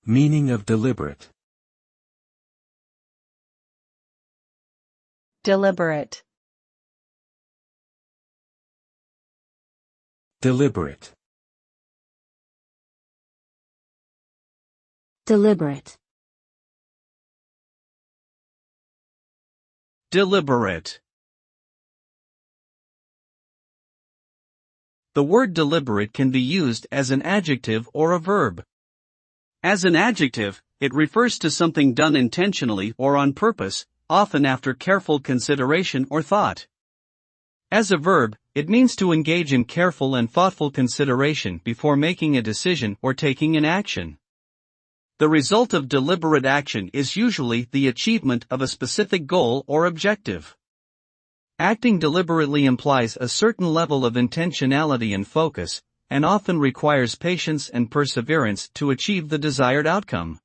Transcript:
Meaning of deliberate. Deliberate. Deliberate. Deliberate. Deliberate. The word deliberate can be used as an adjective or a verb. As an adjective, it refers to something done intentionally or on purpose, often after careful consideration or thought. As a verb, it means to engage in careful and thoughtful consideration before making a decision or taking an action. The result of deliberate action is usually the achievement of a specific goal or objective. Acting deliberately implies a certain level of intentionality and focus, and often requires patience and perseverance to achieve the desired outcome.